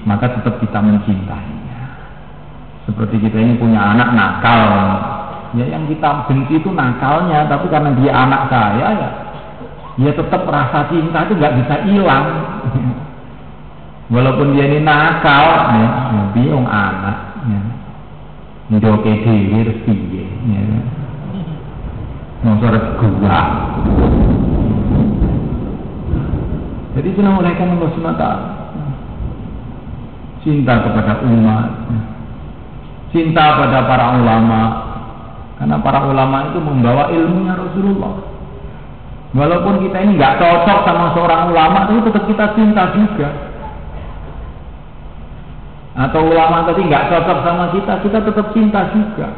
maka tetap kita mencintainya. Seperti kita ini punya anak nakal, ya yang kita benci itu nakalnya, tapi karena dia anak saya, ya tetap rasa cinta itu nggak bisa hilang. Walaupun dia ini nakal, ya biung anak, ndoke dhewe terus piye, mosok gua. Jadi semulaikan Allah SWT, cinta kepada umat, cinta pada para ulama, Karena para ulama itu membawa ilmunya Rasulullah. Walaupun kita ini nggak cocok sama seorang ulama, tapi tetap kita cinta juga. Atau ulama tadi nggak cocok sama kita tetap cinta juga.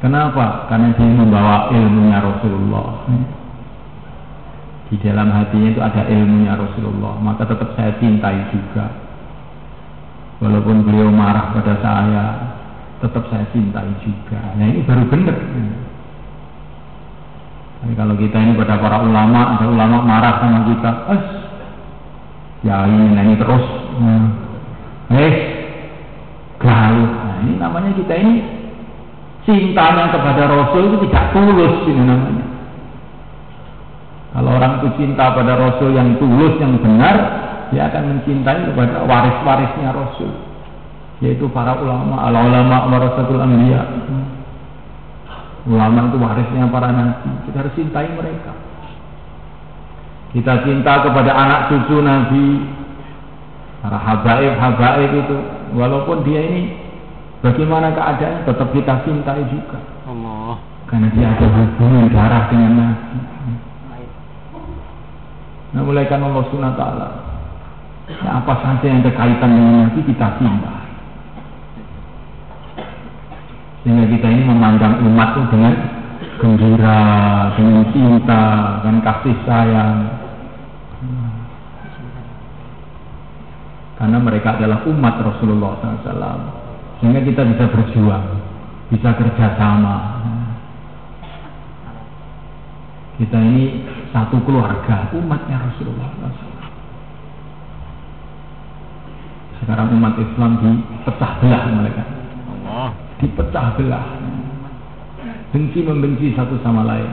Kenapa? Karena dia membawa ilmunya Rasulullah. Di dalam hatinya itu ada ilmunya Rasulullah, maka tetap saya cintai juga. Walaupun beliau marah pada saya, tetap saya cintai juga. Nah ini baru benar. Tapi kalau kita ini pada para ulama, ada ulama marah sama kita, ya ini terus, galau. Nah ini namanya kita ini cintanya kepada Rasul itu tidak tulus ini namanya. Kalau orang itu cinta pada Rasul yang tulus, yang benar, dia akan mencintai kepada waris-warisnya Rasul, yaitu para ulama. Al-ulama warasatul anbiya. Ulama itu warisnya para nabi. Kita harus cintai mereka. Kita cinta kepada anak cucu Nabi, para habaib itu, walaupun dia ini bagaimana keadaannya, tetap kita cintai juga. Allah. Karena dia ada hubungan darah dengan Nabi. Nah, mulai kan Allah Subhanahu wa Ta'ala, ya, apa saja yang berkaitan dengan Nabi kita cinta. Sehingga kita ini memandang umat itu dengan gembira, dengan cinta, dengan kasih sayang. Karena mereka adalah umat Rasulullah SAW. Sehingga kita bisa berjuang, bisa kerjasama. Kita ini satu keluarga, umatnya Rasulullah SAW. Sekarang umat Islam dipecah belah mereka. Dipecah belah, benci membenci satu sama lain.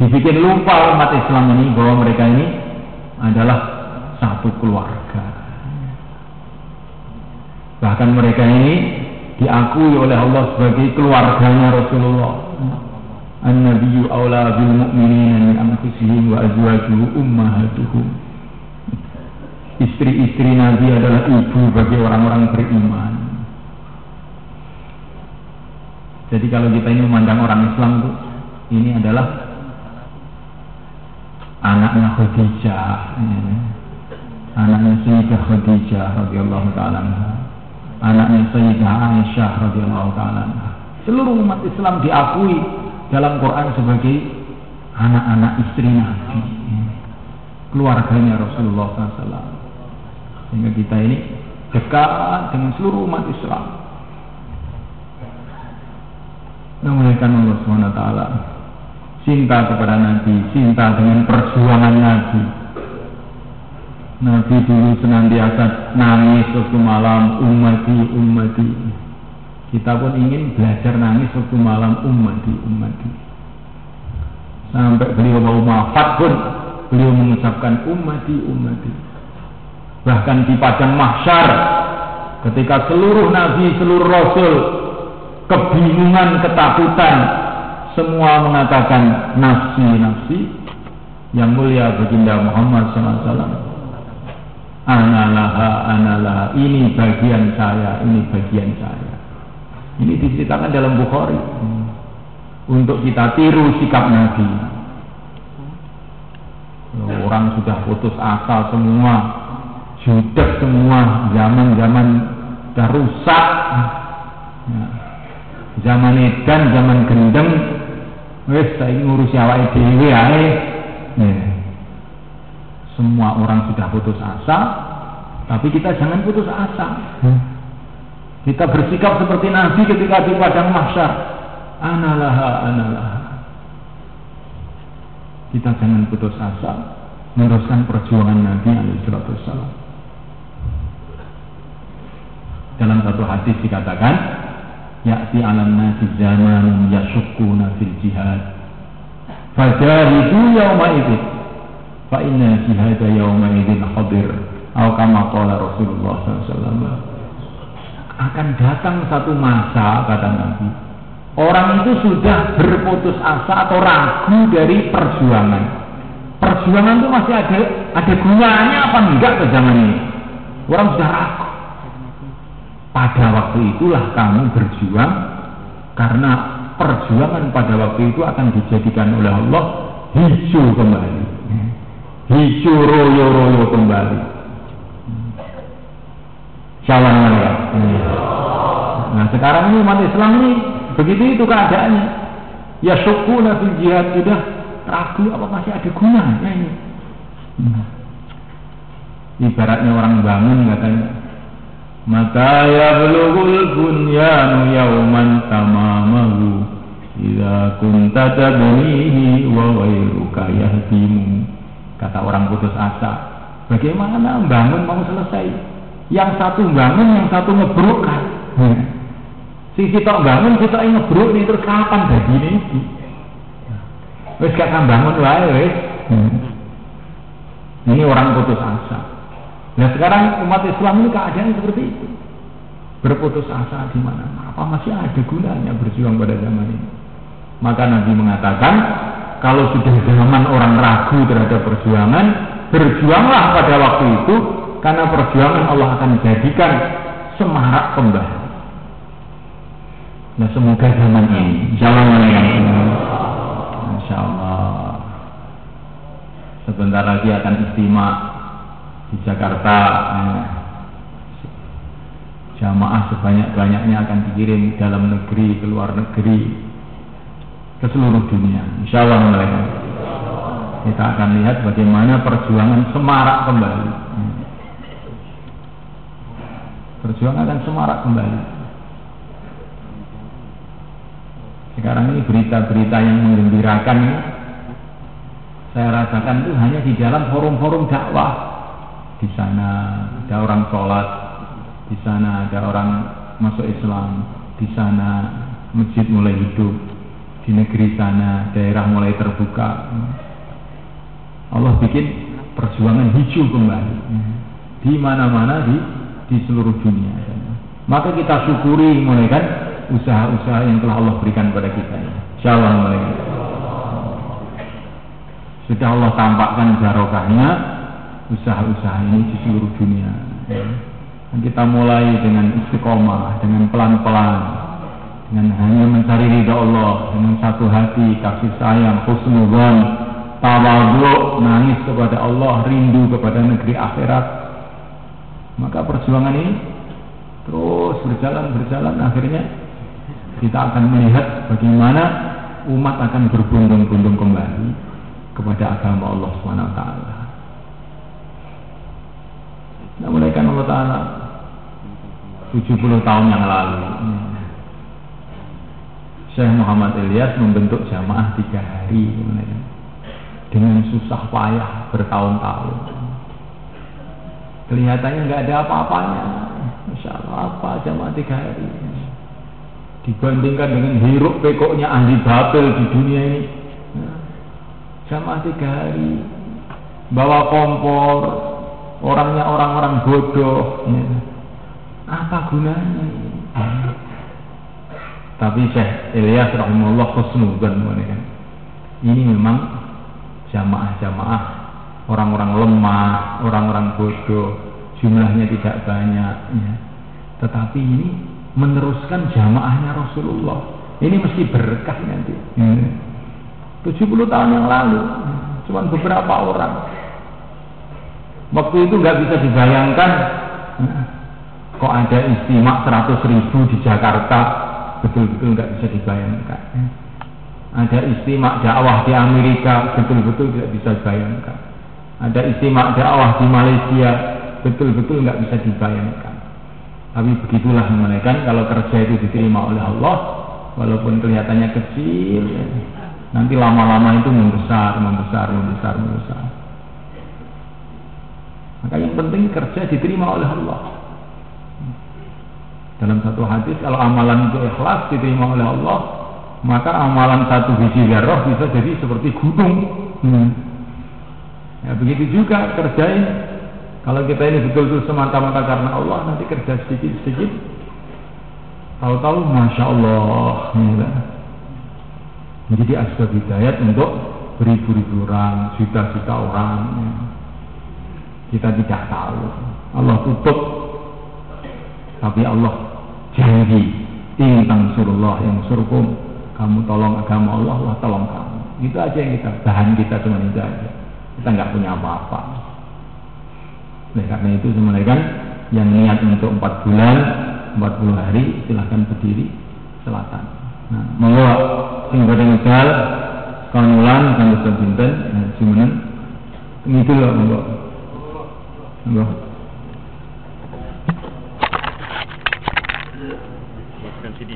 Dibikin lupa umat Islam ini bahwa mereka ini adalah satu keluarga. Bahkan mereka ini diakui oleh Allah sebagai keluarganya Rasulullah. An-nabiyyu aula bil mu'minina min anfusihim wa azwajuhu ummahatuhum. Istri-istri Nabi adalah ibu bagi orang-orang beriman. Jadi kalau kita ini memandang orang Islam itu, ini adalah anaknya Khadijah, anaknya Sayyidah Khadijah radhiyallahu ta'ala anha, anaknya Sayyidah Aisyah radhiyallahu ta'ala anha. Seluruh umat Islam diakui dalam Quran sebagai anak-anak istri Nabi, keluarganya Rasulullah SAW. Sehingga kita ini dekat dengan seluruh umat Islam. Memuliakan Allah SWT, cinta kepada Nabi, cinta dengan perjuangan Nabi. Nabi dulu senantiasa nangis waktu malam, ummati, ummati. Kita pun ingin belajar nangis waktu malam, ummati, ummati. Sampai beliau mau wafat pun beliau mengucapkan ummati, ummati. Bahkan di padang mahsyar, ketika seluruh Nabi, seluruh Rasul kebingungan, ketakutan, semua mengatakan nafsi, nafsi. Yang mulia baginda Muhammad SAW, analaha, analaha, ini bagian saya, ini bagian saya. Ini diceritakan dalam Bukhari untuk kita tiru sikap Nabi. Orang sudah putus asa semua, judes semua, zaman-zaman sudah rusak. Zaman edan, zaman gendeng, wes saya ngurusi awake dhewe ae. Semua orang sudah putus asa, tapi kita jangan putus asa. Kita bersikap seperti Nabi ketika di padang mahsyar. Analaha, analaha. Kita jangan putus asa meneruskan perjuangan Nabi alaihi salatu wassalam. Dalam satu hadis dikatakan, ya'ti 'alan nasi zamanun yashukkuna fil jihad. Fajahidu yawma idzin fa inna jihada yawma idzin hadir. Atau kama qala Rasulullah SAW. Akan datang satu masa, kata Nabi, orang itu sudah berputus asa atau ragu dari perjuangan. Perjuangan itu masih ada gunanya apa enggak ke zaman ini? Orang sudah ragu. pada waktu itulah kamu berjuang, karena perjuangan pada waktu itu akan dijadikan oleh Allah hijau kembali, hijau royo-royo kembali. Shalom ya. Nah sekarang ini umat Islam ini begitu itu keadaannya. Ya syukuna fil jihad, sudah ragu apa masih ada gunanya ini. Ibaratnya orang bangun katanya, maka yablughul bunyanu yauman tamamahu idza kunta tabnihi wa ghairuka yahdimu. Kata orang putus asa, bagaimana bangun mau selesai? Yang satu bangun, yang satu ngebruk kan. Si sitok bangun, sitok ngebruk nih, terus kapan jadi ini? Wes gak kan bangun wae wes. Ini orang putus asa. Nah sekarang umat Islam ini keadaan seperti itu. Berputus asa di mana? Apa masih ada gunanya berjuang pada zaman ini? Maka Nabi mengatakan, kalau sudah zaman orang ragu terhadap perjuangan, berjuanglah pada waktu itu, karena perjuangan Allah akan menjadikan semarak kembali. Nah semoga zaman ini, Insya Allah, sebentar lagi akan istimewa di Jakarta. Jamaah sebanyak-banyaknya akan dikirim dalam negeri, ke luar negeri, ke seluruh dunia. Insya Allah kita akan lihat bagaimana perjuangan semarak kembali. Perjuangan akan semarak kembali. Sekarang ini berita-berita yang menggembirakan ini, saya rasakan itu hanya di dalam forum-forum dakwah. Di sana ada orang sholat, di sana ada orang masuk Islam, di sana masjid mulai hidup, di negeri sana daerah mulai terbuka. Allah bikin perjuangan hijau kembali di mana-mana di seluruh dunia. Maka kita syukuri mulai kan usaha-usaha yang telah Allah berikan pada kita. Insyaallah mulai sudah Allah tampakkan barokahnya usaha-usaha ini di seluruh dunia. Dan kita mulai dengan istiqomah, dengan pelan-pelan, dengan hanya mencari ridha Allah, dengan satu hati, kasih sayang, husnudzon, tawadhu, nangis kepada Allah, rindu kepada negeri akhirat. Maka perjuangan ini terus berjalan, akhirnya kita akan melihat bagaimana umat akan berbondong-bondong kembali kepada agama Allah SWT. Nah, mulai kan Allah Ta'ala 70 tahun yang lalu Syekh Muhammad Ilyas membentuk jamaah 3 hari dengan susah payah bertahun-tahun. Kelihatannya nggak ada apa-apanya. Masya Allah, apa jamaah 3 hari dibandingkan dengan hiruk pekoknya ahli batil di dunia ini. Jamaah 3 hari bawa kompor, orangnya orang-orang bodoh, apa gunanya? Tapi Syekh Ilyas rahimahullah husnudzon, ini memang jamaah-jamaah orang-orang lemah, orang-orang bodoh, jumlahnya tidak banyak, tetapi ini meneruskan jamaahnya Rasulullah. Ini mesti berkah nanti. 70 tahun yang lalu, cuma beberapa orang. Waktu itu nggak bisa dibayangkan, kok ada istimewa 100.000 di Jakarta, betul-betul nggak bisa dibayangkan. Ada istimewa dakwah di Amerika, betul-betul tidak bisa dibayangkan. Ada istimewa dakwah di Malaysia, betul-betul nggak bisa dibayangkan. Tapi begitulah mengenaikan kalau kerja itu diterima oleh Allah, walaupun kelihatannya kecil, nanti lama-lama itu membesar. Maka yang penting kerja diterima oleh Allah. Dalam satu hadis, kalau amalan itu ikhlas diterima oleh Allah, maka amalan 1 biji zarrah bisa jadi seperti gunung. Ya begitu juga kerja ini. Kalau kita ini betul-betul semata-mata karena Allah, nanti kerja sedikit-sedikit, tahu-tahu Masya Allah, menjadi asbab hidayat untuk beribu-ribu orang, juta-juta orang. Kita tidak tahu. Allah tutup Tapi Allah janji, in tansurullah yang surkum, kamu tolong agama Allah, Allah tolong kamu. Itu aja yang kita, bahan kita cuma itu aja. Kita nggak punya apa-apa. Oleh karena itu semuanya yang niat untuk 4 bulan, 40 hari, silahkan berdiri selatan. Nah, monggo sing badhe medal kanulan kanggo pinten, cuman itu loh monggo. Monggo. Masukkan CD.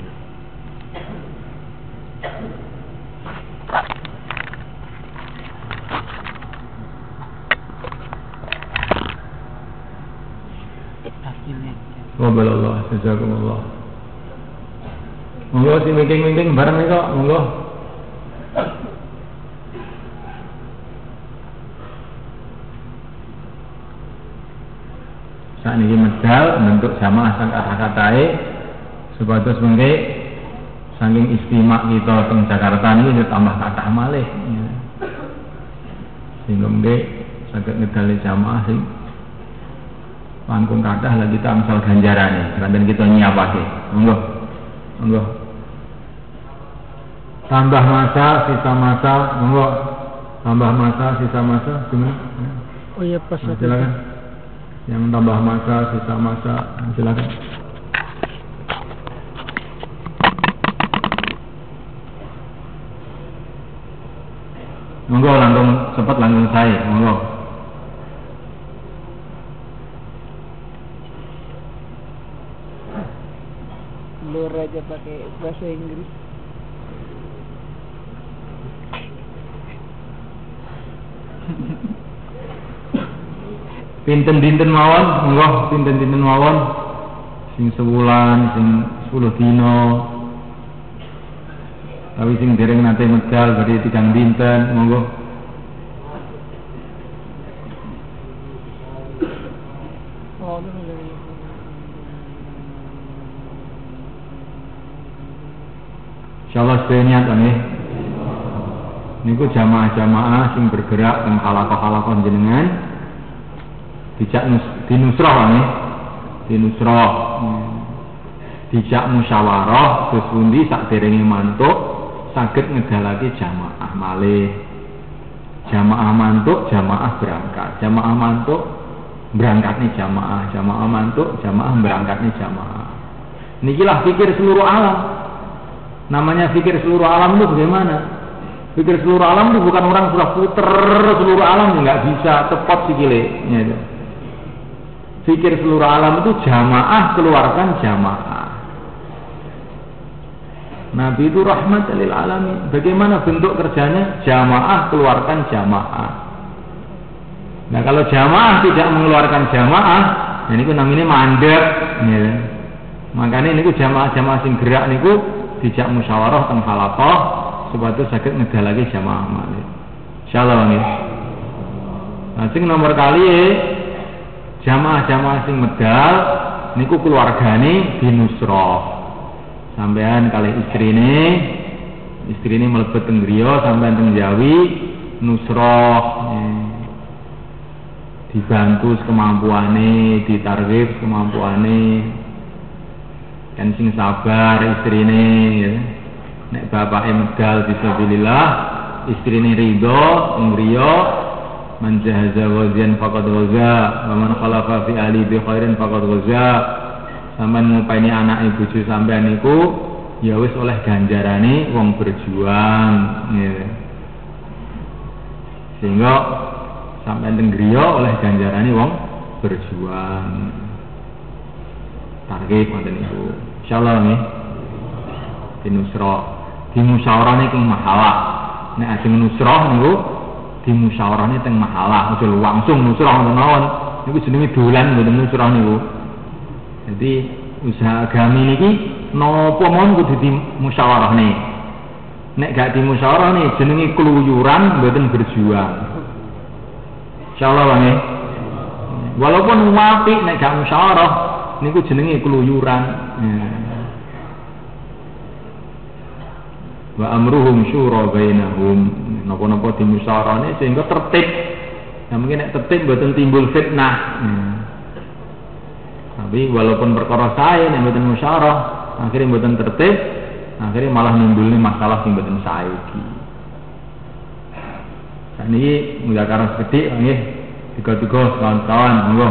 Wabarakatuh, jazakumullah. Monggo si meeting bareng nih kok, monggo. Saat ini medal bentuk jamaah sang kata-katai sebatas mengke saking istimak kita teng Jakarta ini tambah kata malih. Sehingga mengke saged ngedali jamaah sing langkung kathah lah kita misal ganjarane, dan kita nyiapake. Monggo. Monggo. Tambah masa, sisa masa, monggo. Tambah masa, sisa masa, gimana? Oh iya pas. Nah, silakan. Yang tambah masa, sisa masa, silakan. Monggo langsung cepat langsung saya, monggo. Lur aja pakai bahasa Inggris. Pinten-pinten mawon, monggo pinten-pinten mawon. Sing sebulan, sing 10 dino. Tapi sing dereng nate medal berarti 3 dinten, monggo. Insyaallah niat nggih. Niku jamaah-jamaah sing bergerak teng halaqah-halaqah jenengan dijak dinusrah nggih. Dinusrah. Dijak musyawarah terus pundi sakderenge mantuk saged ngedalake jamaah malih. Jamaah mantuk, jamaah berangkat. Jamaah mantuk berangkatnya jamaah, jamaah mantuk, jamaah berangkatnya jamaah. Nikilah pikir seluruh alam. Namanya pikir seluruh alam itu bagaimana? Pikir seluruh alam itu bukan orang sudah puter seluruh alam, nggak bisa tepat sikile. Ya, pikir seluruh alam itu jamaah keluarkan jamaah. Nabi itu rahmat lil alamin. Bagaimana bentuk kerjanya? Jamaah keluarkan jamaah. Nah kalau jamaah tidak mengeluarkan jamaah, ini ku namanya mandek. Ya. Makanya ini ku jamaah-jamaah sing gerak niku dijak musyawarah teng halaqah supaya saged ngedalake jamaah malih. Insyaallah nggih. Nah sing nomor kali jamaah-jamaah sing medal niku keluargane dinusrah. Sampean kalih istrine mlebet teng griya, sampean teng Jawi nusrah. Dibantu sekemampuane, ditarget sekemampuane. Kan sing sabar istrine ya. Nek bapake medal fisabilillah, istrine ridho ngriya, man jahaza ghazian faqad ghaza, wa man khalafa fi ali bi khairin faqad ghaza. Sampeyan ngupeni anake bojo sampean niku ya wis oleh ganjarane wong berjuang ya. Sehingga sampeyan teng griya oleh ganjarane wong berjuang. Target wonten niku. Insyaallah nggih. Dinusrah, dimusyawarahne teng mahalah. Nek ajeng nusrah niku dimusyawarahne teng mahalah, aja langsung nusrah ngoten mawon. Niku jenenge dolan mboten nusrah niku. Jadi usaha agami niki napa mawon kudu dimusyawarahne. Nek gak dimusyawarahne jenenge keluyuran mboten berjuang. Insyaallah nggih. Walaupun apik nek gak musyawarah niku jenenge keluyuran. Wa amruhum syura bainahum. Napa-napa dimusyawarahne sehingga tertib. Ya mungkin nek tertib mboten timbul fitnah. Tapi walaupun perkara sae nek mboten musyawarah, akhirnya mboten tertib, akhirnya malah nimbulne masalah sing mboten sae iki. Saniki muzakarah sedhik nggih. Tiga-tiga kawan-kawan monggo.